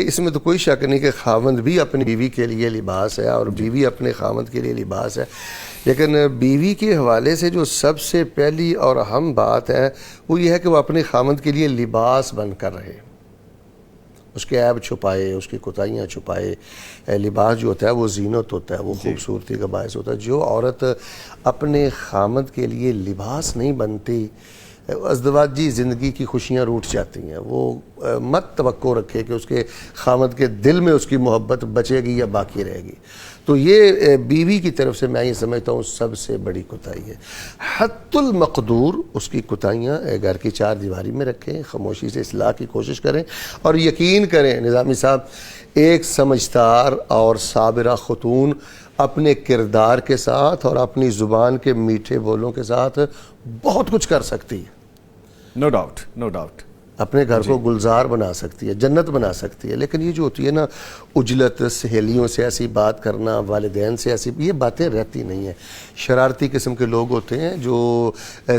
اس میں تو کوئی شک نہیں کہ خاوند بھی اپنی بیوی کے لیے لباس ہے اور بیوی اپنے خاوند کے لیے لباس ہے، لیکن بیوی کے حوالے سے جو سب سے پہلی اور اہم بات ہے وہ یہ ہے کہ وہ اپنے خاوند کے لیے لباس بن کر رہے، اس کے عیب چھپائے، اس کی کوتاہیاں چھپائے۔ لباس جو ہوتا ہے وہ زینت ہوتا ہے، وہ خوبصورتی کا باعث ہوتا ہے۔ جو عورت اپنے خاوند کے لیے لباس نہیں بنتی، ازدواجی زندگی کی خوشیاں روٹ جاتی ہیں۔ وہ مت توقع رکھے کہ اس کے خاوند کے دل میں اس کی محبت بچے گی یا باقی رہے گی۔ تو یہ بیوی کی طرف سے میں یہ سمجھتا ہوں سب سے بڑی کوتاہی ہے۔ حد المقدور اس کی کوتاہیاں گھر کی چار دیواری میں رکھیں، خاموشی سے اصلاح کی کوشش کریں، اور یقین کریں نظامی صاحب، ایک سمجھدار اور صابرہ خاتون اپنے کردار کے ساتھ اور اپنی زبان کے میٹھے بولوں کے ساتھ بہت کچھ کر سکتی ہے۔ نو ڈاؤٹ، نو ڈاؤٹ، اپنے گھر کو گلزار بنا سکتی ہے، جنت بنا سکتی ہے۔ لیکن یہ جو ہوتی ہے نا عجلت، سہیلیوں سے ایسی بات کرنا، والدین سے ایسی، یہ باتیں رہتی نہیں ہیں۔ شرارتی قسم کے لوگ ہوتے ہیں جو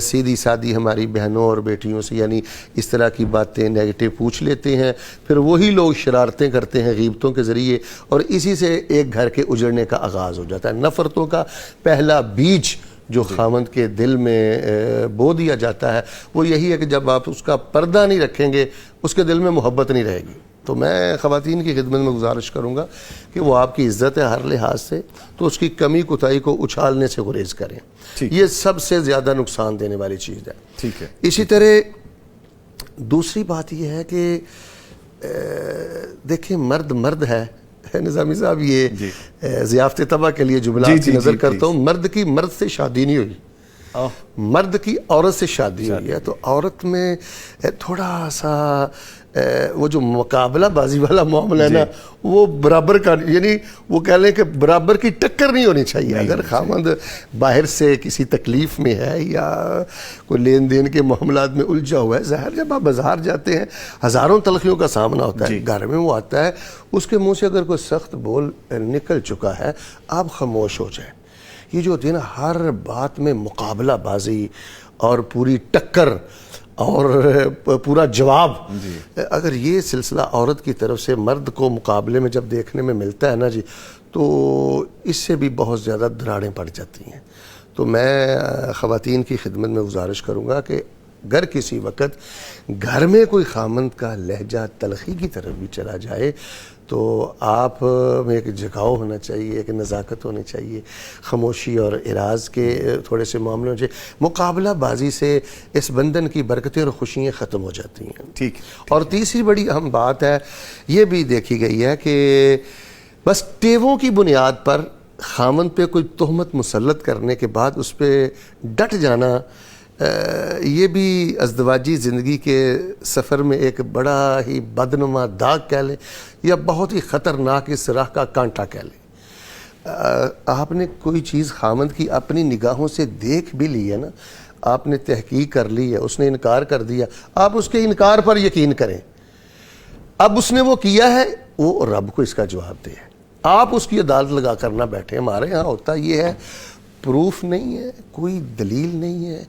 سیدھی سادھی ہماری بہنوں اور بیٹیوں سے یعنی اس طرح کی باتیں نیگیٹو پوچھ لیتے ہیں، پھر وہی لوگ شرارتیں کرتے ہیں غیبتوں کے ذریعے، اور اسی سے ایک گھر کے اجڑنے کا آغاز ہو جاتا ہے۔ نفرتوں کا پہلا بیج جو خاوند کے دل میں بو دیا جاتا ہے وہ یہی ہے کہ جب آپ اس کا پردہ نہیں رکھیں گے اس کے دل میں محبت نہیں رہے گی۔ تو میں خواتین کی خدمت میں گزارش کروں گا کہ وہ آپ کی عزت ہے ہر لحاظ سے، تو اس کی کمی کوتاہی کو اچھالنے سے گریز کریں، یہ سب سے زیادہ نقصان دینے والی چیز ہے۔ ٹھیک ہے۔ اسی طرح دوسری بات یہ ہے کہ دیکھیں مرد ہے نظامی صاحب، یہ ضیافت طبع کے لیے جملات کی نظر کرتا ہوں، مرد کی مرد سے شادی نہیں ہوئی، مرد کی عورت سے شادی ہوئی ہے۔ تو عورت میں تھوڑا سا وہ جو مقابلہ بازی والا معاملہ ہے نا وہ برابر کا، یعنی وہ کہہ لیں کہ برابر کی ٹکر نہیں ہونی چاہیے۔ اگر خاوند باہر سے کسی تکلیف میں ہے یا کوئی لین دین کے معاملات میں الجھا ہوا ہے، ظاہر جب آپ بازار جاتے ہیں ہزاروں تلخیوں کا سامنا ہوتا ہے، گھر میں وہ آتا ہے، اس کے منہ سے اگر کوئی سخت بول نکل چکا ہے آپ خاموش ہو جائیں۔ یہ جو ہوتی ہے نا ہر بات میں مقابلہ بازی اور پوری ٹکر اور پورا جواب، اگر یہ سلسلہ عورت کی طرف سے مرد کو مقابلے میں جب دیکھنے میں ملتا ہے نا جی، تو اس سے بھی بہت زیادہ دراڑیں پڑ جاتی ہیں۔ تو میں خواتین کی خدمت میں گزارش کروں گا کہ اگر کسی وقت گھر میں کوئی خامند کا لہجہ تلخی کی طرف بھی چلا جائے تو آپ میں ایک جھکاؤ ہونا چاہیے، ایک نزاکت ہونی چاہیے، خاموشی اور اعراض کے تھوڑے سے معاملے ہونے چاہیے۔ مقابلہ بازی سے اس بندھن کی برکتیں اور خوشیاں ختم ہو جاتی ہیں۔ ٹھیک۔ اور تیسری بڑی اہم بات ہے یہ بھی دیکھی گئی ہے کہ بس ٹیووں کی بنیاد پر خامند پہ کوئی تہمت مسلط کرنے کے بعد اس پہ ڈٹ جانا، یہ بھی ازدواجی زندگی کے سفر میں ایک بڑا ہی بدنما داغ کہہ لیں یا بہت ہی خطرناک اس راہ کا کانٹا کہہ لیں۔ آپ نے کوئی چیز خامند کی اپنی نگاہوں سے دیکھ بھی لی ہے نا، آپ نے تحقیق کر لی ہے، اس نے انکار کر دیا، آپ اس کے انکار پر یقین کریں۔ اب اس نے وہ کیا ہے، وہ رب کو اس کا جواب دے، آپ اس کی عدالت لگا کر نہ بیٹھیں۔ ہمارے ہاں ہوتا یہ ہے پروف نہیں ہے، کوئی دلیل نہیں ہے،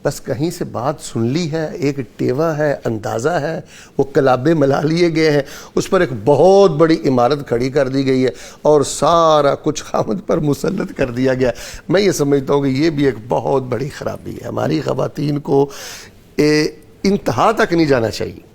بس کہیں سے بات سن لی ہے، ایک ٹیوا ہے، اندازہ ہے، وہ کلابے ملا لیے گئے ہیں، اس پر ایک بہت بڑی عمارت کھڑی کر دی گئی ہے اور سارا کچھ خامد پر مسلط کر دیا گیا۔ میں یہ سمجھتا ہوں کہ یہ بھی ایک بہت بڑی خرابی ہے۔ ہماری خواتین کو انتہا تک نہیں جانا چاہیے۔